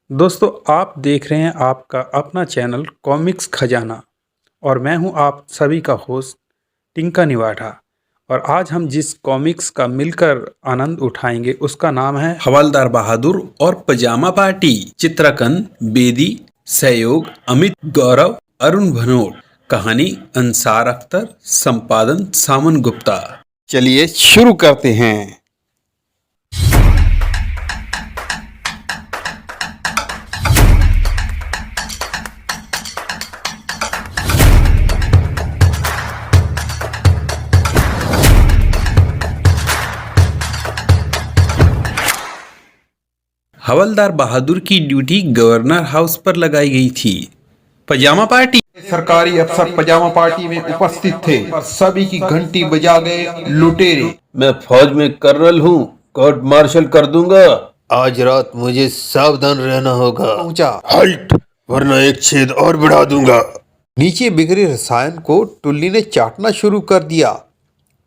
दोस्तों, आप देख रहे हैं आपका अपना चैनल कॉमिक्स खजाना और मैं हूं आप सभी का होस्ट टिंका निवाठा। और आज हम जिस कॉमिक्स का मिलकर आनंद उठाएंगे उसका नाम है हवलदार बहादुर और पजामा पार्टी। चित्रकन बेदी, सहयोग अमित गौरव, अरुण भनोट, कहानी अंसार अख्तर, संपादन सामन गुप्ता। चलिए शुरू करते हैं। हवलदार बहादुर की ड्यूटी गवर्नर हाउस पर लगाई गई थी। पजामा पार्टी सरकारी अफसर पजामा पार्टी में उपस्थित थे और सभी की घंटी बजा गए लुटेरे। मैं फौज में कर्नल हूँ, कोर्ट मार्शल कर दूंगा। आज रात मुझे सावधान रहना होगा। पहुंचा। हल्ट, वरना एक छेद और बढ़ा दूंगा। नीचे बिखरे रसायन को टुल्ली ने चाटना शुरू कर दिया।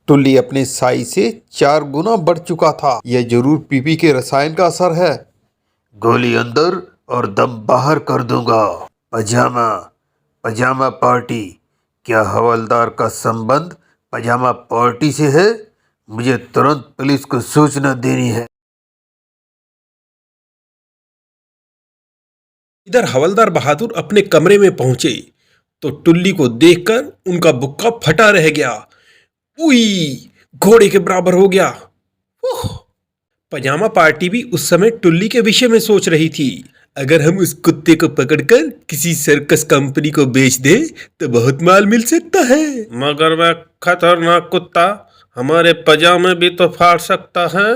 टुल्ली अपने साई से 4 गुना बढ़ चुका था। यह जरूर पीपी के रसायन का असर है। गोली अंदर और दम बाहर कर दूंगा। पजामा पजामा पार्टी, क्या हवलदार का संबंध पजामा पार्टी से है? मुझे तुरंत पुलिस को सूचना देनी है। इधर हवलदार बहादुर अपने कमरे में पहुंचे तो टुल्ली को देखकर उनका बुक्का फटा रह गया। उई, घोड़े के बराबर हो गया। ओह! पजामा पार्टी भी उस समय टुल्ली के विषय में सोच रही थी। अगर हम उस कुत्ते को पकड़कर किसी सर्कस कंपनी को बेच दें तो बहुत माल मिल सकता है। मगर वह खतरनाक कुत्ता हमारे पजामे भी तो फाड़ सकता है।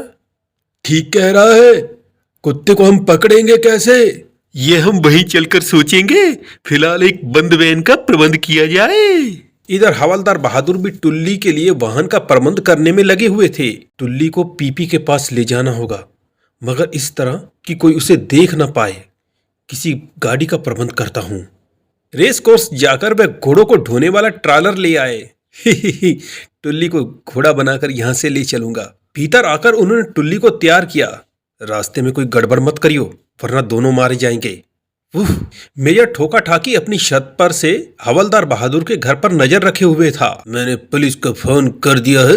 ठीक कह रहा है। कुत्ते को हम पकड़ेंगे कैसे, ये हम वहीं चलकर सोचेंगे। फिलहाल एक बंद वैन का प्रबंध किया जाए। इधर हवलदार बहादुर भी टुल्ली के लिए वाहन का प्रबंध करने में लगे हुए थे। टुल्ली को पीपी के पास ले जाना होगा, मगर इस तरह कि कोई उसे देख ना पाए। किसी गाड़ी का प्रबंध करता हूं। रेस कोर्स जाकर वह घोड़ों को ढोने वाला ट्रालर ले आए। टुल्ली को घोड़ा बनाकर यहां से ले चलूंगा। भीतर आकर उन्होंने टुल्ली को तैयार किया। रास्ते में कोई गड़बड़ मत करियो, वरना दोनों मारे जाएंगे। मेजर ठोका ठाकी अपनी छत पर से हवलदार बहादुर के घर पर नजर रखे हुए था। मैंने पुलिस को फोन कर दिया है।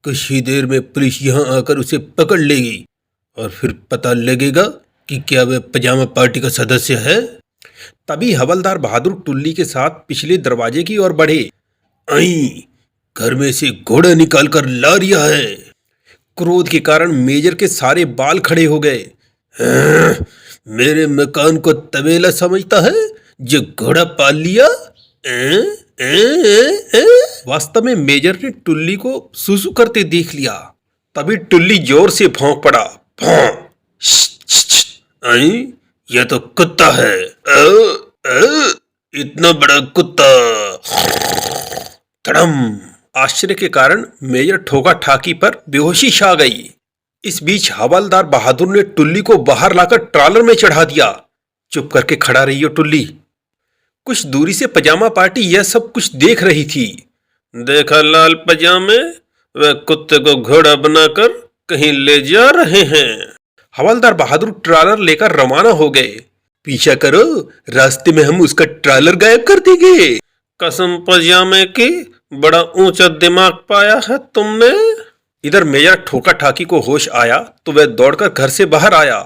कुछ ही देर में पुलिस यहाँ आकर उसे पकड़ लेगी और फिर पता लगेगा कि क्या वह पजामा पार्टी का सदस्य है। तभी हवलदार बहादुर टुल्ली के साथ पिछले दरवाजे की ओर बढ़े। आई, घर में से घोड़ा निकाल कर ला रिया है। क्रोध के कारण मेजर के सारे बाल खड़े हो गए। मेरे मकान को तबेला समझता है जो घोड़ा पाल लिया। वास्तव में मेजर ने टुल्ली को सुसु करते देख लिया। तभी टुल्ली जोर से भौंक पड़ा। भौं! आई, यह तो कुत्ता है। इतना बड़ा कुत्ता। धड़म! आश्चर्य के कारण मेजर ठोका ठाकी पर बेहोशी छा गई। इस बीच हवलदार बहादुर ने टुल्ली को बाहर लाकर ट्रालर में चढ़ा दिया। चुप करके खड़ा रही हो टुल्ली। कुछ दूरी से पजामा पार्टी यह सब कुछ देख रही थी। देखा लाल पजामे, वह कुत्ते को घोड़ा बनाकर कहीं ले जा रहे हैं। हवलदार बहादुर ट्रालर लेकर रवाना हो गए। पीछा करो, रास्ते में हम उसका ट्रालर गायब कर देंगे। कसम पजामे की, बड़ा ऊंचा दिमाग पाया है तुमने। इधर मेजर ठोका ठाकी को होश आया तो वह दौड़कर घर से बाहर आया।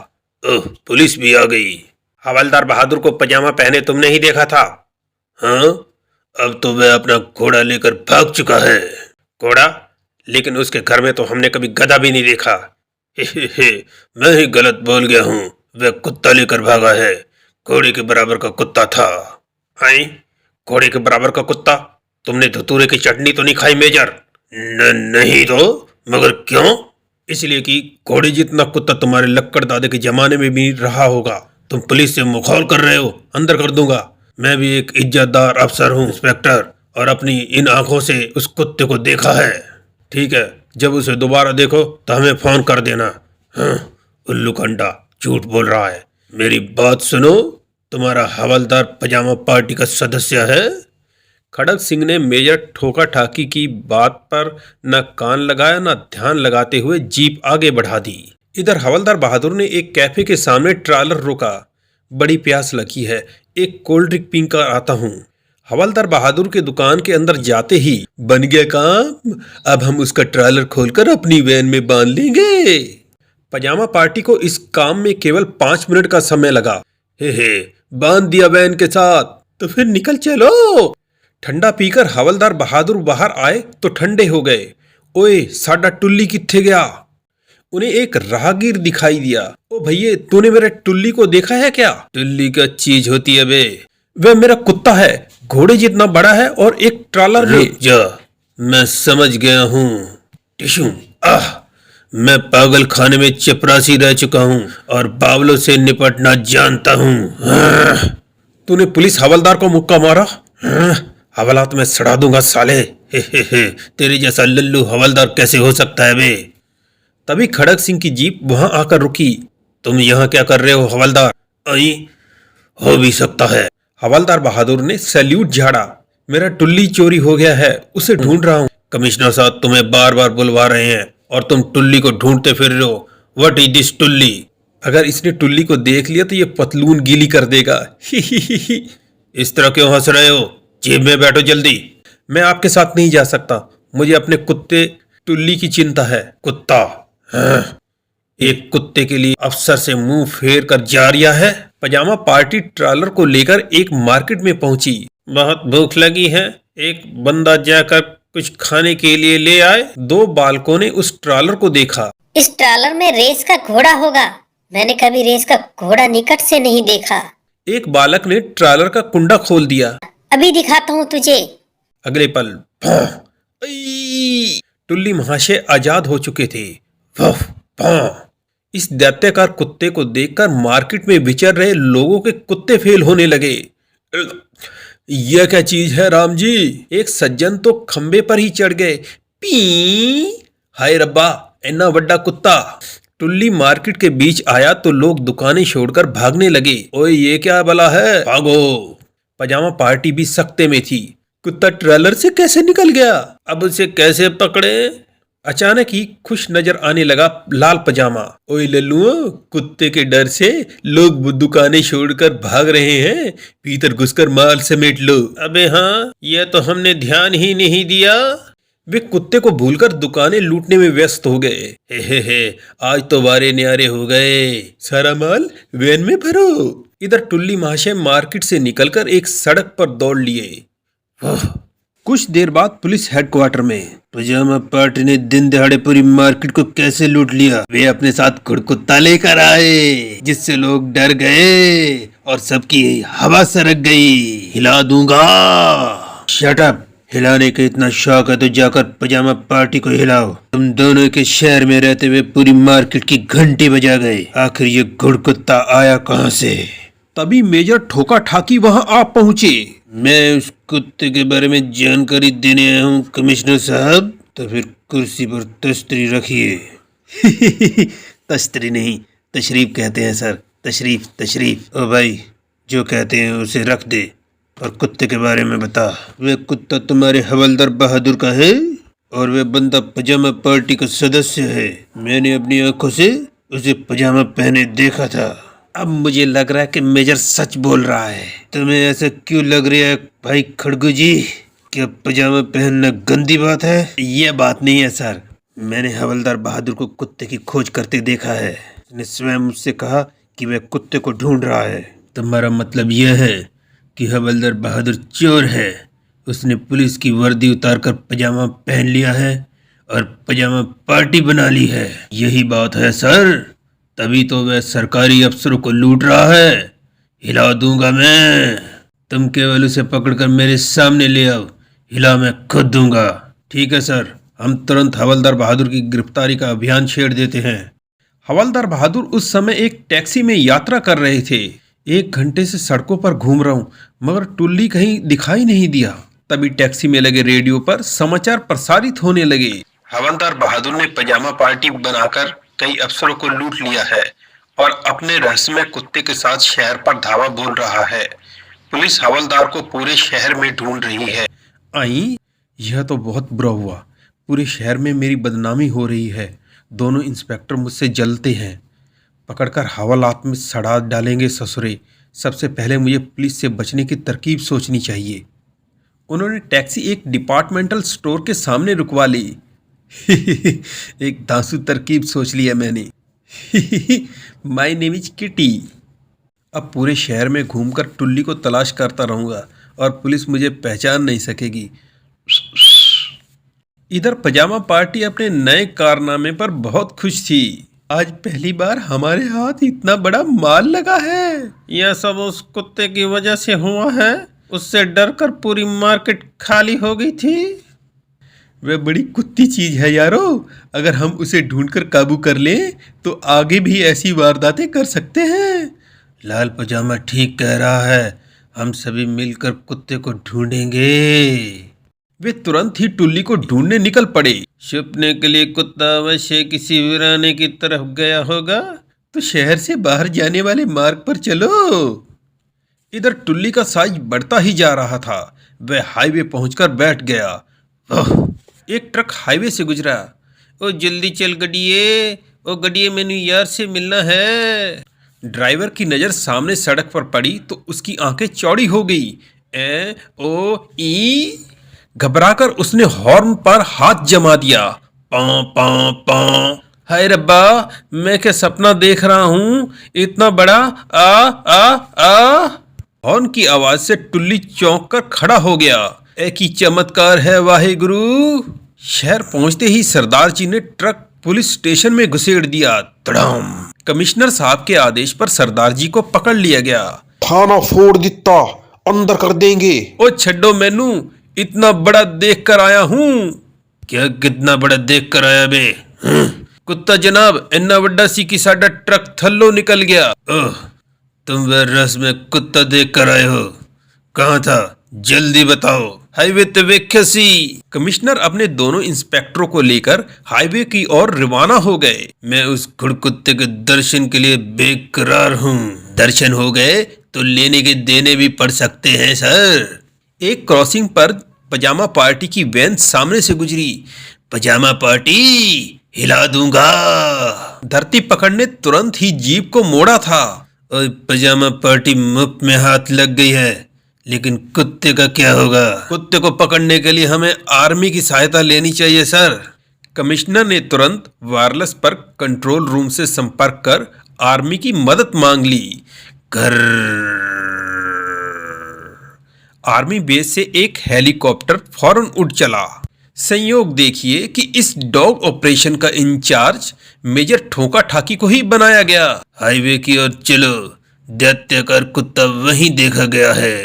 ओह, पुलिस भी आ गई। हवलदार बहादुर को पजामा पहने तुमने ही देखा था। हाँ, अब तो वह अपना घोड़ा लेकर भाग चुका है। घोड़ा? लेकिन उसके घर में तो हमने कभी गधा भी नहीं देखा। मैं ही गलत बोल गया हूँ। वह कुत्ता लेकर भागा है। घोड़े के बराबर का कुत्ता था। हाय, घोड़े के बराबर का कुत्ता? तुमने धतूरे की चटनी तो नहीं खाई मेजर? नहीं तो, मगर क्यों? इसलिए कि घोड़े जितना कुत्ता तुम्हारे लक्कड़ दादे के जमाने में भी रहा होगा। तुम पुलिस से मुखौल कर रहे हो? अंदर कर दूंगा। मैं भी एक इज्जतदार अफसर हूँ इंस्पेक्टर, और अपनी इन आंखों से उस कुत्ते को देखा है। ठीक है, जब उसे दोबारा देखो तो हमें फोन कर देना। हाँ, उल्लू कंडा झूठ बोल रहा है। मेरी बात सुनो, तुम्हारा हवलदार पजामा पार्टी का सदस्य है। खड़ग सिंह ने मेजर ठोका ठाकी की बात पर न कान लगाया न ध्यान लगाते हुए जीप आगे बढ़ा दी। इधर हवलदार बहादुर ने एक कैफे के सामने ट्रालर रोका। बड़ी प्यास लगी है, एक कोल्ड ड्रिंक पी कर आता हूँ। हवलदार बहादुर के दुकान के अंदर जाते ही बन गया काम, अब हम उसका ट्रेलर खोलकर अपनी वैन में बांध लेंगे। पजामा पार्टी को इस काम में केवल 5 मिनट का समय लगा। हे बांध दिया वैन के साथ, तो फिर निकल चलो। ठंडा पीकर हवलदार बहादुर बाहर आए तो ठंडे हो गए। ओए साडा टुल्ली कित्थे गया? उन्हें एक राहगीर दिखाई दिया। ओ भैये, तूने मेरे टुल्ली को देखा है क्या? टुल्ली क्या चीज होती है बे? वह मेरा कुत्ता है, घोड़े जितना बड़ा है और एक ट्रॉलर में। रुक जा, मैं समझ गया हूँ। टिशू मैं पागल खाने में चपरासी रह चुका हूँ और बावलों से निपटना जानता हूँ। तूने पुलिस हवलदार को मुक्का मारा? हवालात में सड़ा दूंगा साले। हे तेरे जैसा लल्लू हवलदार कैसे हो सकता है बे? तभी खड़क सिंह की जीप वहां आकर रुकी। तुम यहाँ क्या कर रहे हो हवलदार? आई हो भी सकता है। हवलदार बहादुर ने सैल्यूट झाड़ा। मेरा टुल्ली चोरी हो गया है, उसे ढूंढ रहा हूँ। कमिश्नर साहब तुम्हें बार बार बुलवा रहे हैं और तुम टुल्ली को ढूंढते फिर रहे हो। व्हाट इज दिस टुल्ली? अगर इसने टुल्ली को देख लिया तो ये पतलून गीली कर देगा। इस तरह क्यों हंस रहे हो? जेब में बैठो जल्दी। मैं आपके साथ नहीं जा सकता, मुझे अपने कुत्ते टुल्ली की चिंता है। कुत्ता? हाँ, एक कुत्ते के लिए अफसर से मुंह फेर कर जा रिया है। पजामा पार्टी ट्रॉलर को लेकर एक मार्केट में पहुंची। बहुत भूख लगी है, एक बंदा जाकर कुछ खाने के लिए ले आए। 2 बालकों ने उस ट्रॉलर को देखा। इस ट्रॉलर में रेस का घोड़ा होगा, मैंने कभी रेस का घोड़ा निकट से नहीं देखा। एक बालक ने ट्रॉलर का कुंडा खोल दिया। अभी दिखाता हूँ तुझे। अगले पल टुल्ली महाशय आजाद हो चुके थे। इस दैत्याकार कुत्ते को देखकर मार्केट में विचर रहे लोगों के कुत्ते फेल होने लगे। यह क्या चीज है राम जी? एक सज्जन तो खंबे पर ही चढ़ गए। पी हाय रब्बा, इतना बड़ा कुत्ता। टुल्ली मार्केट के बीच आया तो लोग दुकानें छोड़कर भागने लगे। ओए ये क्या बला है, भागो। पजामा पार्टी भी सख्ते में थी। कुत्ता ट्रेलर से कैसे निकल गया? अब उसे कैसे पकड़े? अचानक ही खुश नजर आने लगा लाल पजामा। ओए लल्लुओ, कुत्ते के डर से लोग दुकानें छोड़कर भाग रहे हैं, भीतर घुसकर माल समेट लो। अबे हाँ, यह तो हमने ध्यान ही नहीं दिया। वे कुत्ते को भूलकर दुकानें लूटने में व्यस्त हो गए। हे आज तो वारे न्यारे हो गए, सारा माल वैन में भरो। इधर टुल्ली महाशय मार्केट से निकलकर एक सड़क पर दौड़ लिए। कुछ देर बाद पुलिस हेडक्वार्टर में। पजामा पार्टी ने दिन दहाड़े पूरी मार्केट को कैसे लूट लिया? वे अपने साथ कुत्ता लेकर आए, जिससे लोग डर गए और सबकी हवा सरक गई। हिला दूंगा। Shut up. हिलाने का इतना शौक है तो जाकर पजामा पार्टी को हिलाओ। तुम दोनों के शहर में रहते हुए पूरी मार्केट की घंटी बजा गए। आखिर ये कुत्ता आया कहाँ से? तभी मेजर ठोका ठाकी वहां आ पहुंचे। मैं उस कुत्ते के बारे में जानकारी देने आया हूँ कमिश्नर साहब। तो फिर कुर्सी पर तश्तरी रखिए। तश्तरी नहीं, तशरीफ कहते हैं सर। तशरीफ तशरीफ। ओ भाई, जो कहते हैं उसे रख दे और कुत्ते के बारे में बता। वह कुत्ता तुम्हारे हवलदार बहादुर का है और वह बंदा पजामा पार्टी का सदस्य है। मैंने अपनी आंखों से उसे पजामा पहने देखा था। अब मुझे लग रहा है कि मेजर सच बोल रहा है। तुम्हें ऐसा क्यों लग रहा है भाई खड़गू जी? क्या पजामा पहनना गंदी बात है? यह बात नहीं है सर, मैंने हवलदार बहादुर को कुत्ते की खोज करते देखा है। उसने स्वयं मुझसे कहा कि वह कुत्ते को ढूंढ रहा है। तुम्हारा मतलब यह है कि हवलदार बहादुर चोर है? उसने पुलिस की वर्दी उतारकर पजामा पहन लिया है और पजामा पार्टी बना ली है। यही बात है सर, तभी तो वह सरकारी अफसरों को लूट रहा है। हिला दूंगा मैं। तुम केवल उसे पकड़कर मेरे सामने ले आओ, हिला मैं खुद दूंगा। ठीक है सर, हम तुरंत हवलदार बहादुर की गिरफ्तारी का अभियान छेड़ देते हैं। हवलदार बहादुर उस समय एक टैक्सी में यात्रा कर रहे थे। 1 घंटे से सड़कों पर घूम रहा हूँ मगर टुल्ली कहीं दिखाई नहीं दिया। तभी टैक्सी में लगे रेडियो पर समाचार प्रसारित होने लगे। हवलदार बहादुर ने पजामा पार्टी बनाकर कई अफसरों को लूट लिया है और अपने रहस्यमय कुत्ते के साथ शहर पर धावा बोल रहा है। पुलिस हवलदार को पूरे शहर में ढूंढ रही है। आई, यह तो बहुत बुरा हुआ। पूरे शहर में मेरी बदनामी हो रही है। दोनों इंस्पेक्टर मुझसे जलते हैं। पकड़कर हवालात में सड़ा डालेंगे ससुरे। सबसे पहले मुझे पुलिस से बचने की तरकीब सोचनी चाहिए। उन्होंने टैक्सी एक डिपार्टमेंटल स्टोर के सामने रुकवा ली। एक धांसू तरकीब सोच लिया मैंने। My name is kitty. अब पूरे शहर में घूमकर टुल्ली को तलाश करता रहूंगा और पुलिस मुझे पहचान नहीं सकेगी। इधर पजामा पार्टी अपने नए कारनामे पर बहुत खुश थी। आज पहली बार हमारे हाथ इतना बड़ा माल लगा है। यह सब उस कुत्ते की वजह से हुआ है। उससे डरकर पूरी मार्केट खाली हो गई थी। वह बड़ी कुत्ती चीज है यारो। अगर हम उसे ढूंढकर काबू कर लें तो आगे भी ऐसी वारदातें कर सकते हैं। लाल पजामा ठीक कह रहा है, हम सभी मिलकर कुत्ते को ढूंढेंगे। वे तुरंत ही टुल्ली को ढूंढने निकल पड़े। छुपने के लिए कुत्ता अवश्य किसी वीराने की तरफ गया होगा। तो शहर से बाहर जाने वाले मार्ग पर चलो। इधर टुल्ली का साइज बढ़ता ही जा रहा था। वह हाईवे पहुंचकर बैठ गया। एक ट्रक हाईवे से गुजरा। ओ जल्दी चल गडिये, ओ गडिये मैंने यार से मिलना है। ड्राइवर की नजर सामने सड़क पर पड़ी तो उसकी आंखें चौड़ी हो गई। ई घबराकर उसने हॉर्न पर हाथ जमा दिया। पां पां पां। हाय रब्बा, मैं क्या सपना देख रहा हूँ, इतना बड़ा। आ आ आ। हॉर्न की आवाज से टुल्ली चौंक कर खड़ा हो गया। एक ही चमत्कार है वाहेगुरु। शहर पहुंचते ही सरदार जी ने ट्रक पुलिस स्टेशन में घुसेड़ दिया। तड़ाम। कमिश्नर साहब के आदेश पर सरदार जी को पकड़ लिया गया। थाना फोड़ दिता, अंदर कर देंगे। ओ छड्डो मैनू, इतना बड़ा देख कर आया हूँ। क्या कितना बड़ा देख कर आया बे? कुत्ता जनाब, इन्ना बड़ा सी कि साडा ट्रक थल्लो निकल गया। ओह, तुम वह रस में कुत्ता देख कर आए हो? कहाँ था, जल्दी बताओ। हाईवे ते वेख्या सी। कमिश्नर अपने दोनों इंस्पेक्टरों को लेकर हाईवे की ओर रवाना हो गए। मैं उस घुड़कुत्ते के दर्शन के लिए बेकरार हूँ। दर्शन हो गए तो लेने के देने भी पड़ सकते हैं सर। एक क्रॉसिंग पर पजामा पार्टी की वैन सामने से गुजरी। पजामा पार्टी, हिला दूंगा। धरती पकड़ने तुरंत ही जीप को मोड़ा था। और पजामा पार्टी मुफ्त में हाथ लग गई है, लेकिन कुत्ते का क्या होगा? कुत्ते को पकड़ने के लिए हमें आर्मी की सहायता लेनी चाहिए सर। कमिश्नर ने तुरंत वायरलेस पर कंट्रोल रूम से संपर्क कर आर्मी की मदद मांग ली। घर आर्मी बेस से एक हेलीकॉप्टर फौरन उड़ चला। संयोग देखिए कि इस डॉग ऑपरेशन का इंचार्ज मेजर ठोका ठाकी को ही बनाया गया। हाईवे की ओर चलो, दैत्याकार कुत्ता वहीं देखा गया है।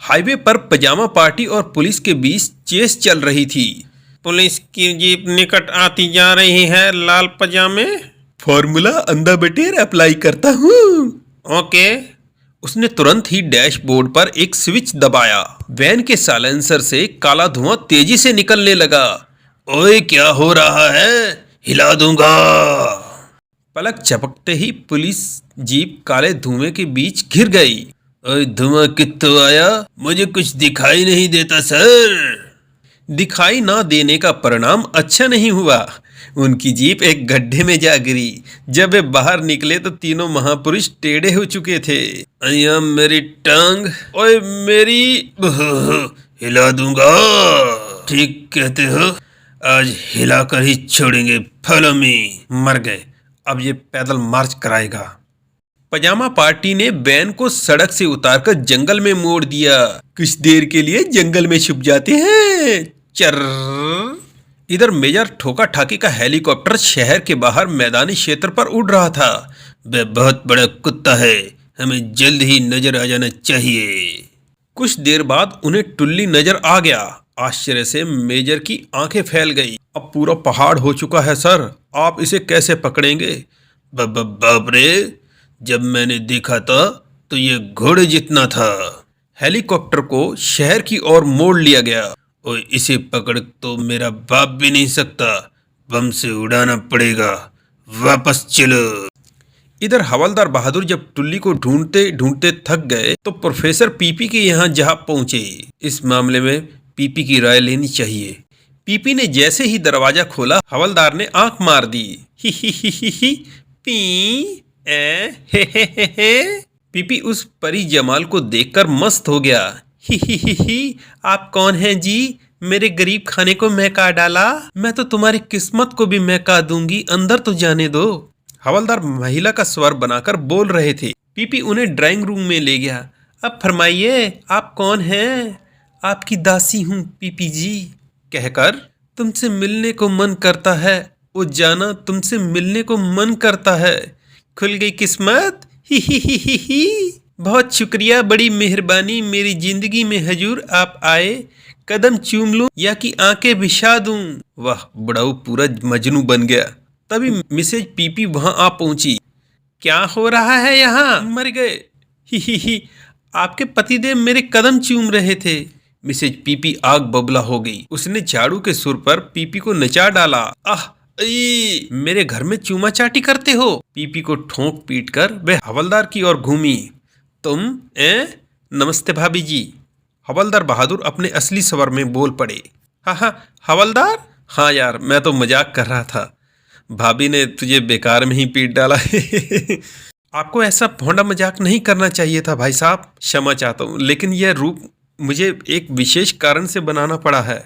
हाईवे पर पजामा पार्टी और पुलिस के बीच चेस चल रही थी। पुलिस की जीप निकट आती जा रही है लाल पजामे। फॉर्मूला अंधा बटेर अप्लाई करता हूँ। ओके। उसने तुरंत ही डैशबोर्ड पर एक स्विच दबाया। वैन के साइलेंसर से काला धुआं तेजी से निकलने लगा। ओए क्या हो रहा है? हिला दूंगा। पलक झपकते ही पुलिस जीप काले धुएं के बीच घिर गई। ओए धुआं कित्तो आया? मुझे कुछ दिखाई नहीं देता सर। दिखाई ना देने का परिणाम अच्छा नहीं हुआ। उनकी जीप एक गड्ढे में जा गिरी। जब वे बाहर निकले तो तीनों महापुरुष टेढ़े हो चुके थे। अय्या मेरी टांग। ओए मेरी। हिला दूंगा। ठीक कहते हो, आज हिलाकर ही छोड़ेंगे। Follow me. मर गए, अब ये पैदल मार्च कराएगा। पजामा पार्टी ने वैन को सड़क से उतारकर जंगल में मोड़ दिया। कुछ देर के लिए जंगल में छुप जाते हैं। चर्र। इधर मेजर ठोका ठाकी का हेलीकॉप्टर शहर के बाहर मैदानी क्षेत्र पर उड़ रहा था। वह बहुत बड़ा कुत्ता है, हमें जल्द ही नजर आ जाना चाहिए। कुछ देर बाद उन्हें टुल्ली नजर आ गया। आश्चर्य से मेजर की आंखें फैल गई। अब पूरा पहाड़ हो चुका है सर, आप इसे कैसे पकड़ेंगे? बाप रे, जब मैंने देखा था तो ये घोड़े जितना था। हेलीकॉप्टर को शहर की ओर मोड़ लिया गया। और इसे पकड़ तो मेरा बाप भी नहीं सकता, बम से उड़ाना पड़ेगा। वापस चलो। इधर हवलदार बहादुर जब टुल्ली को ढूंढते ढूंढते थक गए तो प्रोफेसर पीपी के यहाँ जा पहुंचे। इस मामले में पीपी की राय लेनी चाहिए। पीपी ने जैसे ही दरवाजा खोला, हवलदार ने आंख मार दी। ही पी ए हे। पीपी उस परी जमाल को देखकर मस्त हो गया। ही, आप कौन हैं जी? मेरे गरीब खाने को महका डाला। मैं तो तुम्हारी किस्मत को भी महका दूंगी, अंदर तो जाने दो। हवलदार महिला का स्वर बनाकर बोल रहे थे। पीपी उन्हें ड्राइंग रूम में ले गया। अब फरमाइए, आप कौन हैं? आपकी दासी हूँ पीपी जी, कहकर तुमसे मिलने को मन करता है। ओ जाना, तुमसे मिलने को मन करता है। खुल गई किस्मत। ही। बहुत शुक्रिया, बड़ी मेहरबानी। मेरी जिंदगी में हजूर आप आए। कदम चूम लूं या कि आंखें बिछा दूं? वाह, बुढ़ाऊ पूरा मजनू बन गया। तभी मिसेज पीपी वहां आ पहुंची। क्या हो रहा है यहाँ? मर गए। ही। आपके पतिदेव मेरे कदम चूम रहे थे। मिसेज पीपी आग बबला हो गई। उसने झाड़ू के सुर पर पीपी को नचा डाला। आह, मेरे घर में चूमा चाटी करते हो? पीपी को ठोंक पीट कर वह हवलदार की ओर घूमी। तुम नमस्ते भाभी जी। हवलदार बहादुर अपने असली स्वर में बोल पड़े। हाँ, हवलदार? हाँ यार, मैं तो मजाक कर रहा था। भाभी ने तुझे बेकार में ही पीट डाला। आपको ऐसा भोंडा मजाक नहीं करना चाहिए था भाई साहब। क्षमा चाहता हूँ, लेकिन यह रूप मुझे एक विशेष कारण से बनाना पड़ा है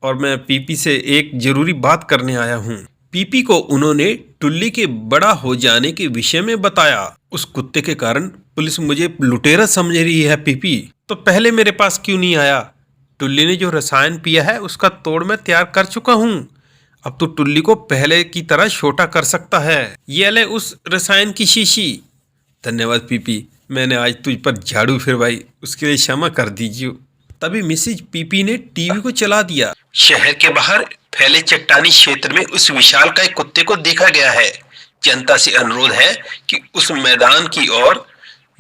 और मैं पीपी से एक जरूरी बात करने आया हूँ। पीपी को उन्होंने टुल्ली के बड़ा हो जाने के विषय में बताया। उस कुत्ते के कारण पुलिस मुझे लुटेरा समझ रही है। पीपी तो पहले मेरे पास क्यों नहीं आया? टुल्ली ने जो रसायन पिया है उसका तोड़ मैं तैयार कर चुका हूँ। अब तो टुल्ली को पहले की तरह छोटा कर सकता है। ये ले उस रसायन की शीशी। धन्यवाद पीपी, मैंने आज तुझ पर झाड़ू फिरवाई, उसके लिए क्षमा कर दीजिए। तभी मिसेज पीपी ने टीवी को चला दिया। शहर के बाहर फैले चट्टानी क्षेत्र में उस विशालकाय कुत्ते को देखा गया है। जनता से अनुरोध है कि उस मैदान की ओर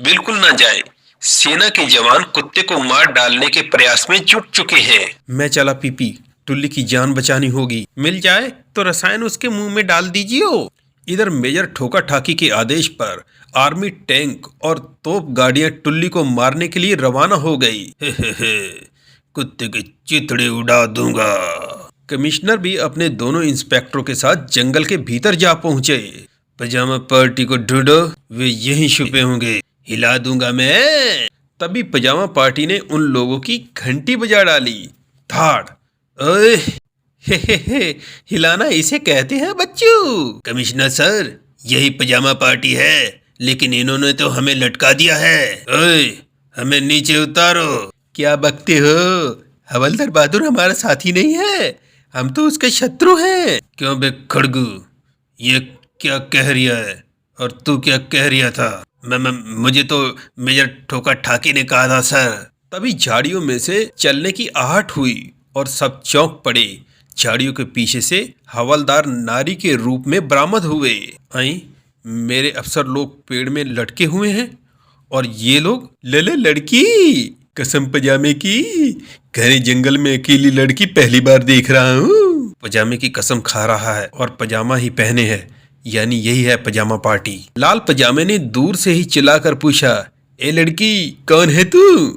बिल्कुल न जाए। सेना के जवान कुत्ते को मार डालने के प्रयास में जुट चुके हैं। मैं चला पीपी, टुल्ली की जान बचानी होगी। मिल जाए तो रसायन उसके मुंह में डाल दीजिए। इधर मेजर ठोका ठाकी के आदेश पर आर्मी टैंक और तोप गाड़ियां टुल्ली को मारने के लिए रवाना हो गई। कुत्ते के चिथड़े उड़ा दूंगा। कमिश्नर भी अपने दोनों इंस्पेक्टरों के साथ जंगल के भीतर जा पहुंचे। पजामा पार्टी को ढूंढो, वे यहीं छुपे होंगे, हिला दूंगा मैं। तभी पजामा पार्टी ने उन लोगों की घंटी बजा डाली। धाड़। ओए, हे, हिलाना इसे कहते हैं बच्चों। कमिश्नर सर, यही पजामा पार्टी है, लेकिन इन्होंने तो हमें लटका दिया है। ओए, हमें नीचे उतारो। क्या बकते हो? हवलदार बहादुर हमारा साथी नहीं है, हम तो उसके शत्रु हैं। क्यों बे खड़गू, ये क्या कह रिया है? और तू क्या कह रिया था? मुझे तो मेजर ठोका ठाकी ने कहा था सर। तभी झाड़ियों में से चलने की आहट हुई और सब चौंक पड़े। झाड़ियों के पीछे से हवलदार नारी के रूप में बरामद हुए। आई, मेरे अफसर लोग पेड़ में लटके हुए हैं और ये लोग लड़की, कसम पजामे की, घने जंगल में अकेली लड़की पहली बार देख रहा हूँ। पजामे की कसम खा रहा है और पजामा ही पहने है, यानी यही है पजामा पार्टी। लाल पजामे ने दूर से ही चिल्लाकर पूछा, ए लड़की, कौन है तू?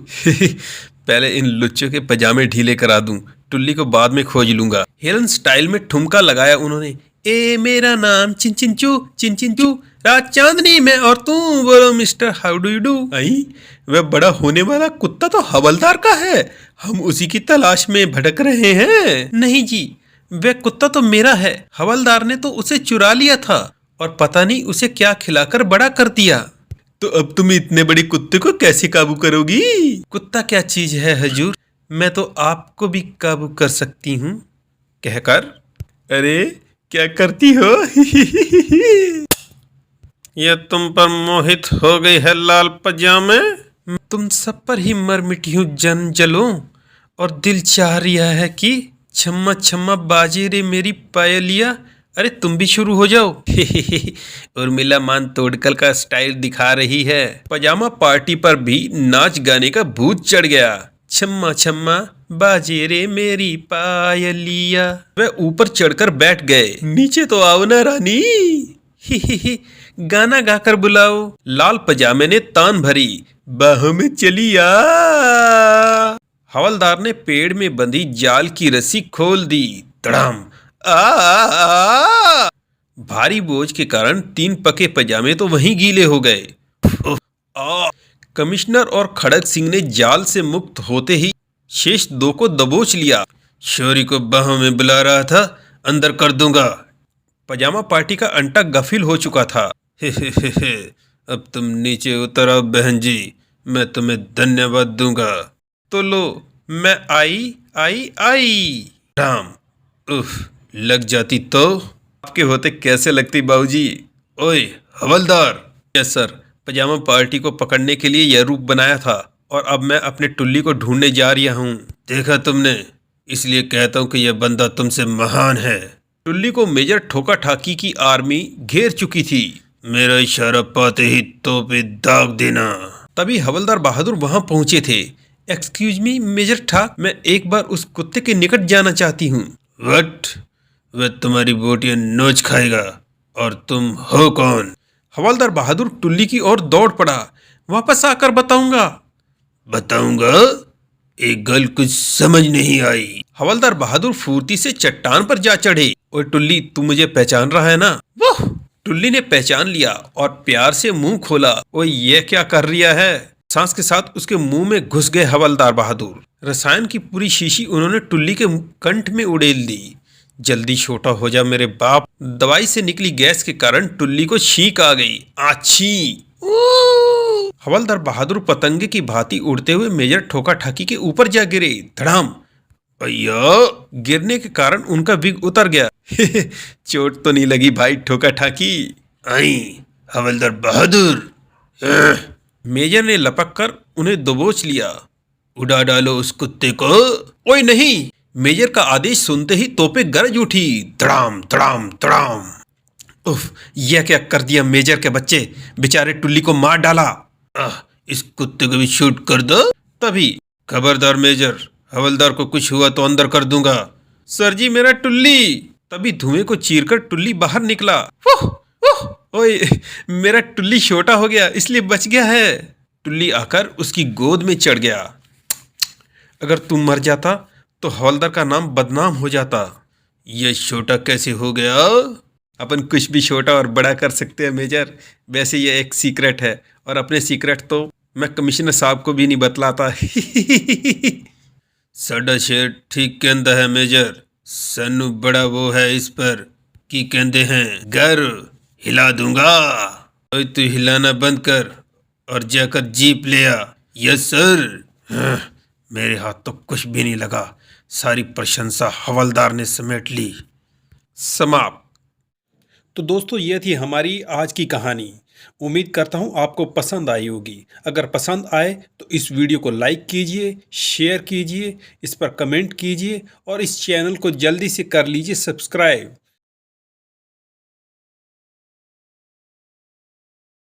पहले इन लुच्चों के पजामे ढीले करा दूं, टुल्ली को बाद में खोज लूंगा। हेलन स्टाइल में ठुमका लगाया उन्होंने। ए मेरा नाम चिंचिंचू, रात चांदनी में और तू बोलो mister how do you do. I, वह बड़ा होने वाला कुत्ता तो हवलदार का है, हम उसी की तलाश में भटक रहे हैं। नहीं जी, वह कुत्ता तो मेरा है, हवलदार ने तो उसे चुरा लिया था और पता नहीं उसे क्या खिलाकर बड़ा कर दिया। तो अब तुम इतने बड़े कुत्ते को कैसे काबू करोगी? कुत्ता क्या चीज है हजूर, मैं तो आपको भी काबू कर सकती हूँ, कहकर। अरे क्या करती हो? यह तुम पर मोहित हो गई है लाल पजामे। तुम सब पर ही मर मिटी हूँ जन जलों और दिल चाह रहा है कि छम्मा छम्मा बाजे रे मेरी पायलिया। अरे तुम भी शुरू हो जाओ। उर्मिला मान तोड़कल का स्टाइल दिखा रही है। पजामा पार्टी पर भी नाच गाने का भूत चढ़ गया। छम्मा छम्मा बाजे रे मेरी पायलिया। वह ऊपर चढ़कर बैठ गए। नीचे तो आओ ना रानी, गाना गाकर बुलाओ। लाल पजामे ने तान भरी, बाहों में चली आ। हवलदार ने पेड़ में बंधी जाल की रस्सी खोल दी। तड़ाम। भारी बोझ के कारण 3 पके पजामे तो वहीं गीले हो गए। कमिश्नर और खड़ग सिंह ने जाल से मुक्त होते ही शेष दो को दबोच लिया। शौरी को बाहों में बुला रहा था, अंदर कर दूंगा। पजामा पार्टी का अंटा गफिल हो चुका था। हे, अब तुम नीचे उतर आओ बहन जी, मैं तुम्हें धन्यवाद दूंगा। तो लो, मैं आई। राम, उफ, लग जाती तो आपके होते कैसे लगती बाबूजी। ओए हवलदार। यस सर, पजामा पार्टी को पकड़ने के लिए यह रूप बनाया था और अब मैं अपने टुल्ली को ढूंढने जा रहा हूँ। देखा तुमने, इसलिए कहता हूँ कि यह बंदा तुमसे महान है। टुल्ली को मेजर ठोका ठाकी की आर्मी घेर चुकी थी। मेरा इशारा पाते ही तोपे दाग देना। तभी हवलदार बहादुर वहां पहुंचे थे। एक्सक्यूज मी मेजर ठाक, मैं एक बार उस कुत्ते के निकट जाना चाहती हूँ। वट, वह तुम्हारी बोटियां नोच खाएगा। और तुम हो कौन? हवलदार बहादुर टुल्ली की ओर दौड़ पड़ा। वापस आकर बताऊंगा। एक गल कुछ समझ नहीं आई। हवलदार बहादुर फुर्ती से चट्टान पर जा चढ़े। ओए टुल्ली, तू मुझे पहचान रहा है ना? वाह! टुल्ली ने पहचान लिया और प्यार से मुंह खोला। ओए ये क्या कर रिया है? सांस के साथ उसके मुंह में घुस गए हवलदार बहादुर। रसायन की पूरी शीशी उन्होंने टुल्ली के कंठ में उड़ेल दी। जल्दी छोटा हो जा मेरे बाप। दवाई से निकली गैस के कारण टुल्ली को छींक आ गई। आछी! हवलदार बहादुर पतंगे की भांति उड़ते हुए मेजर ठोका ठाकी के ऊपर जा गिरे। धड़ाम! भैया! गिरने के कारण उनका विग उतर गया। चोट तो नहीं लगी भाई ठोका ठाकी? आई हवलदार बहादुर। मेजर ने लपक कर उन्हें दबोच लिया। उड़ा डालो उस कुत्ते को। ओए नहीं! मेजर का आदेश सुनते ही तोपे गरज उठी। धड़ाम धड़ाम धड़ाम। उफ, यह क्या कर दिया मेजर के बच्चे, बेचारे टुल्ली को मार डाला। इस कुत्ते को भी शूट कर दो। तभी खबरदार मेजर, हवलदार को कुछ हुआ तो अंदर कर दूंगा। सर जी मेरा टुल्ली। तभी धुएं को चीरकर टुल्ली बाहर निकला। ओए, मेरा टुल्ली छोटा हो गया इसलिए बच गया है। टुल्ली आकर उसकी गोद में चढ़ गया। अगर तुम मर जाता तो हवलदार का नाम बदनाम हो जाता। यह छोटा कैसे हो गया? अपन कुछ भी छोटा और बड़ा कर सकते हैं मेजर। वैसे यह एक सीक्रेट है और अपने सीक्रेट तो मैं कमिश्नर साहब को भी नहीं बतलाता। साडा शेर ठीक कहता है मेजर। सन्नू बड़ा वो है इस पर कि कहते हैं घर हिला दूंगा। ओए तू हिलाना बंद कर और जाकर जीप ले आ। Yes sir. मेरे हाथ तो कुछ भी नहीं लगा। सारी प्रशंसा हवलदार ने समेट ली। समाप्त। तो दोस्तों ये थी हमारी आज की कहानी। उम्मीद करता हूँ आपको पसंद आई होगी। अगर पसंद आए तो इस वीडियो को लाइक कीजिए, शेयर कीजिए, इस पर कमेंट कीजिए और इस चैनल को जल्दी से कर लीजिए सब्सक्राइब।